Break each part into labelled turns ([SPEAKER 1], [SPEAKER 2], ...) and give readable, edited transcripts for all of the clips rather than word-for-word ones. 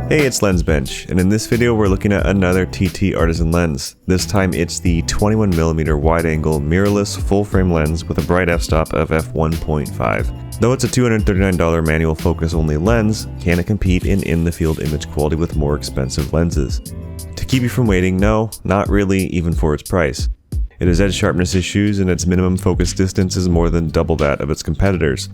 [SPEAKER 1] Hey, it's LensBench, and in this video we're looking at another TTArtisan lens. This time it's the 21mm wide-angle mirrorless full-frame lens with a bright f-stop of f1.5. Though it's a $239 manual focus-only lens, can it compete in the field image quality with more expensive lenses? To keep you from waiting, no, not really, even for its price. It has edge sharpness issues, and its minimum focus distance is more than double that of its competitors.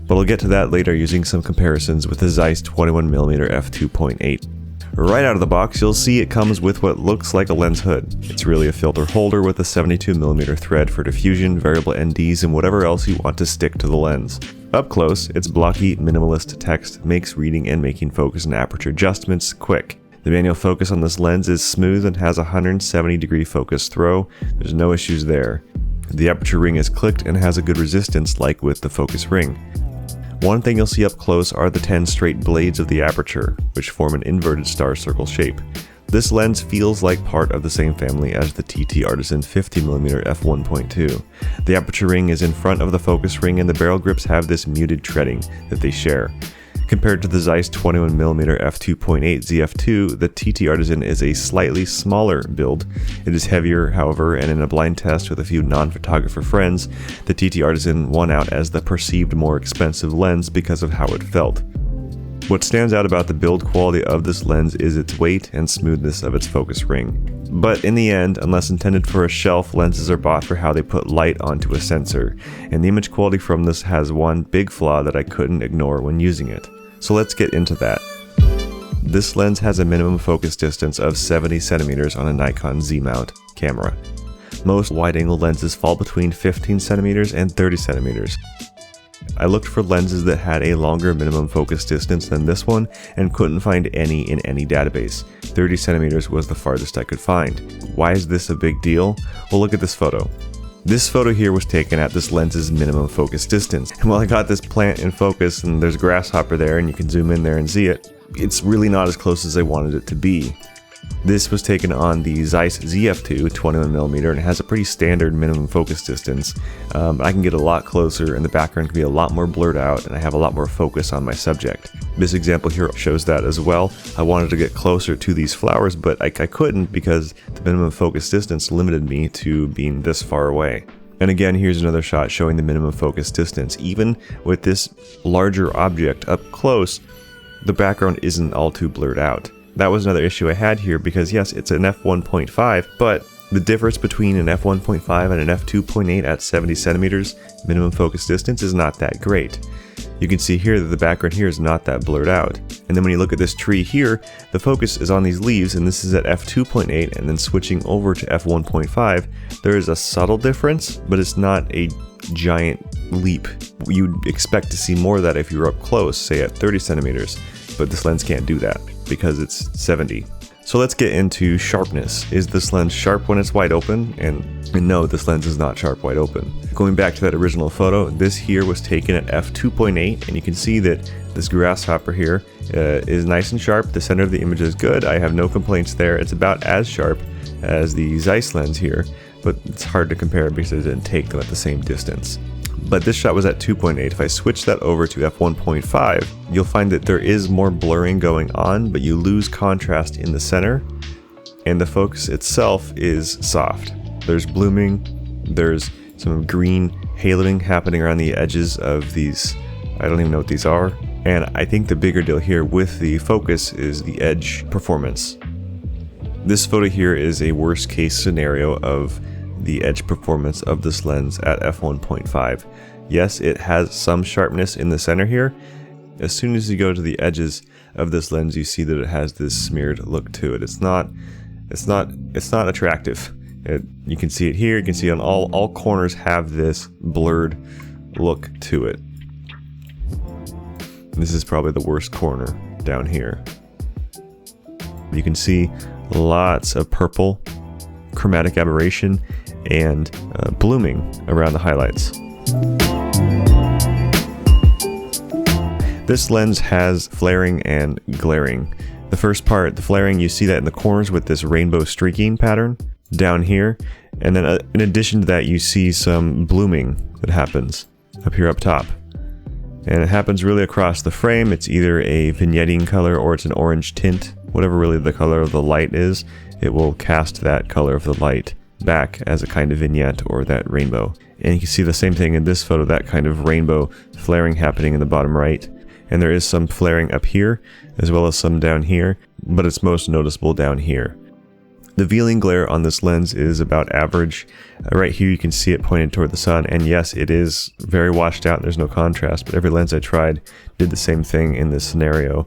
[SPEAKER 1] But I'll get to that later using some comparisons with the Zeiss 21mm f2.8. Right out of the box, you'll see it comes with what looks like a lens hood. It's really a filter holder with a 72mm thread for diffusion, variable NDs, and whatever else you want to stick to the lens. Up close, its blocky, minimalist text makes reading and making focus and aperture adjustments quick. The manual focus on this lens is smooth and has a 170-degree focus throw. There's no issues there. The aperture ring is clicked and has a good resistance like with the focus ring. One thing you'll see up close are the 10 straight blades of the aperture, which form an inverted star circle shape. This lens feels like part of the same family as the TTArtisan 50mm f1.2. The aperture ring is in front of the focus ring and the barrel grips have this muted treading that they share. Compared to the Zeiss 21mm f2.8 ZF2, the TTArtisan is a slightly smaller build. It is heavier, however, and in a blind test with a few non-photographer friends, the TTArtisan won out as the perceived more expensive lens because of how it felt. What stands out about the build quality of this lens is its weight and smoothness of its focus ring. But in the end, unless intended for a shelf, lenses are bought for how they put light onto a sensor, and the image quality from this has one big flaw that I couldn't ignore when using it. So let's get into that. This lens has a minimum focus distance of 70 centimeters on a Nikon Z mount camera. Most wide-angle lenses fall between 15 centimeters and 30 centimeters. I looked for lenses that had a longer minimum focus distance than this one and couldn't find any in any database. 30 centimeters was the farthest I could find. Why is this a big deal? Well, look at this photo. This photo here was taken at this lens's minimum focus distance. And while I got this plant in focus and there's a grasshopper there and you can zoom in there and see it, it's really not as close as I wanted it to be. This was taken on the Zeiss ZF2 21mm and it has a pretty standard minimum focus distance. I can get a lot closer and the background can be a lot more blurred out and I have a lot more focus on my subject. This example here shows that as well. I wanted to get closer to these flowers, but I couldn't because the minimum focus distance limited me to being this far away. And again, here's another shot showing the minimum focus distance. Even with this larger object up close, the background isn't all too blurred out. That was another issue I had here because yes, it's an f1.5, but the difference between an f1.5 and an f2.8 at 70 centimeters minimum focus distance is not that great. You can see here that the background here is not that blurred out. And then when you look at this tree here, the focus is on these leaves and this is at f2.8 and then switching over to f1.5, there is a subtle difference, but it's not a giant leap. You'd expect to see more of that if you were up close, say at 30 centimeters, but this lens can't do that because it's 70. So let's get into sharpness. Is this lens sharp when it's wide open? And no, this lens is not sharp wide open. Going back to that original photo, this here was taken at f2.8 and you can see that this grasshopper here is nice and sharp. The center of the image is good. I have no complaints there. It's about as sharp as the Zeiss lens here, but it's hard to compare because I didn't take them at the same distance. But this shot was at 2.8. If I switch that over to f1.5, you'll find that there is more blurring going on, but you lose contrast in the center, and the focus itself is soft. There's blooming, there's some green haloing happening around the edges of these, I don't even know what these are, and I think the bigger deal here with the focus is the edge performance. This photo here is a worst case scenario of the edge performance of this lens at f1.5. Yes, it has some sharpness in the center here. As soon as you go to the edges of this lens, you see that it has this smeared look to it. It's not attractive. You can see it here. You can see on all corners have this blurred look to it. This is probably the worst corner down here. You can see lots of purple, chromatic aberration, and blooming around the highlights. This lens has flaring and glaring. The first part, the flaring, you see that in the corners with this rainbow streaking pattern down here, and then in addition to that you see some blooming that happens up here up top. And it happens really across the frame. It's either a vignetting color or it's an orange tint. Whatever really the color of the light is, it will cast that color of the light back as a kind of vignette or that rainbow. And you can see the same thing in this photo, that kind of rainbow flaring happening in the bottom right. And there is some flaring up here as well as some down here, but it's most noticeable down here. The Vealing glare on this lens is about average. Right here you can see it pointed toward the sun, and yes, it is very washed out, there's no contrast, but every lens I tried did the same thing in this scenario.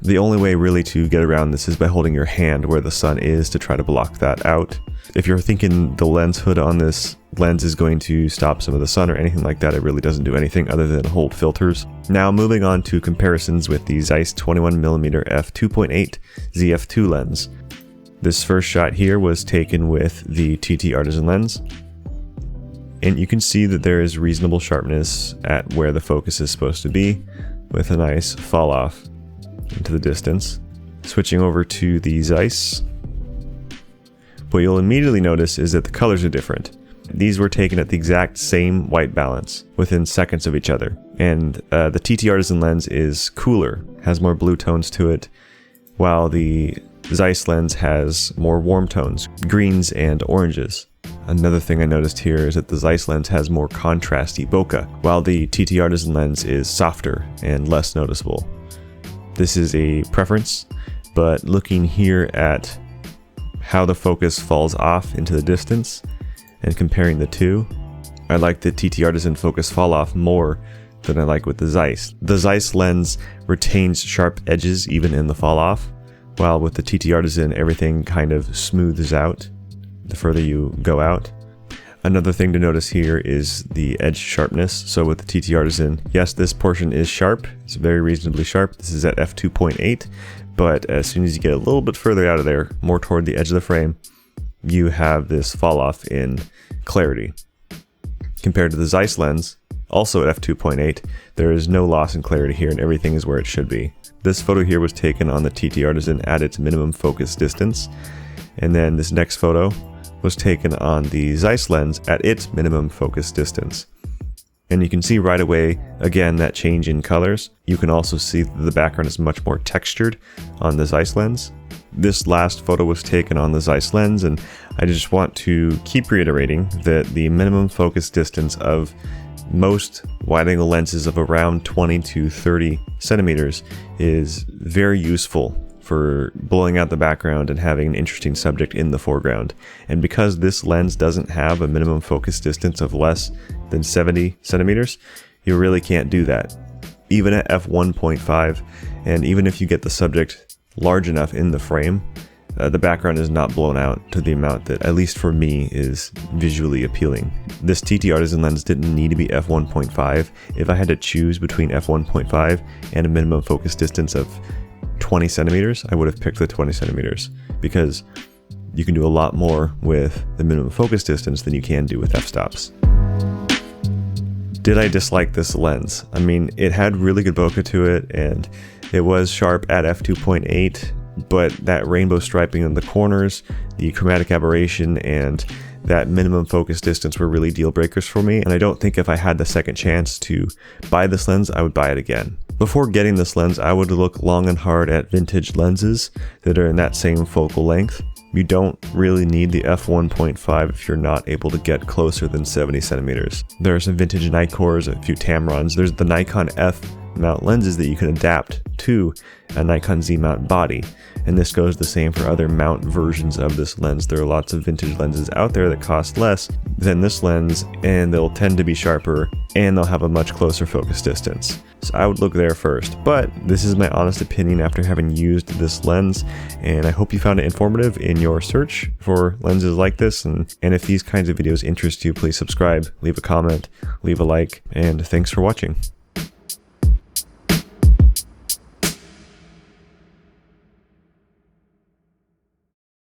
[SPEAKER 1] The only way really to get around this is by holding your hand where the sun is to try to block that out. If you're thinking the lens hood on this lens is going to stop some of the sun or anything like that, it really doesn't do anything other than hold filters. Now moving on to comparisons with the Zeiss 21mm f2.8 ZF2 lens. This first shot here was taken with the TTArtisan lens. And you can see that there is reasonable sharpness at where the focus is supposed to be, with a nice fall off into the distance. Switching over to the Zeiss, what you'll immediately notice is that the colors are different. These were taken at the exact same white balance within seconds of each other. And the TTArtisan lens is cooler, has more blue tones to it, while the Zeiss lens has more warm tones, greens and oranges. Another thing I noticed here is that the Zeiss lens has more contrasty bokeh, while the TTArtisan lens is softer and less noticeable. This is a preference, but looking here at how the focus falls off into the distance and comparing the two, I like the TTArtisan focus fall off more than I like with the Zeiss. The Zeiss lens retains sharp edges even in the fall off, while with the TTArtisan everything kind of smooths out the further you go out. Another thing to notice here is the edge sharpness. So with the TTArtisan, yes, this portion is sharp. It's very reasonably sharp. This is at f2.8, but as soon as you get a little bit further out of there, more toward the edge of the frame, you have this fall off in clarity. Compared to the Zeiss lens, also at f2.8, there is no loss in clarity here and everything is where it should be. This photo here was taken on the TTArtisan at its minimum focus distance, and then this next photo was taken on the Zeiss lens at its minimum focus distance. And you can see right away, again, that change in colors. You can also see that the background is much more textured on the Zeiss lens. This last photo was taken on the Zeiss lens, and I just want to keep reiterating that the minimum focus distance of most wide-angle lenses of around 20 to 30 centimeters is very useful for blowing out the background and having an interesting subject in the foreground. And because this lens doesn't have a minimum focus distance of less than 70 centimeters, you really can't do that. Even at f1.5, and even if you get the subject large enough in the frame, the background is not blown out to the amount that, at least for me, is visually appealing. This TTArtisan lens didn't need to be f1.5. If I had to choose between f1.5 and a minimum focus distance of 20 centimeters, I would have picked the 20 centimeters because you can do a lot more with the minimum focus distance than you can do with f-stops. Did I dislike this lens? I mean, it had really good bokeh to it and it was sharp at f2.8, but that rainbow striping in the corners, the chromatic aberration, and that minimum focus distance were really deal breakers for me, and I don't think if I had the second chance to buy this lens, I would buy it again. Before getting this lens, I would look long and hard at vintage lenses that are in that same focal length. You don't really need the f1.5 if you're not able to get closer than 70 centimeters. There are some vintage Nikors, a few Tamrons. There's the Nikon F mount lenses that you can adapt to a Nikon Z mount body, and this goes the same for other mount versions of this lens. There are lots of vintage lenses out there that cost less than this lens, and they'll tend to be sharper and they'll have a much closer focus distance. So I would look there first, but this is my honest opinion after having used this lens, and I hope you found it informative in your search for lenses like this, and if these kinds of videos interest you, please subscribe, leave a comment, leave a like, and thanks for watching.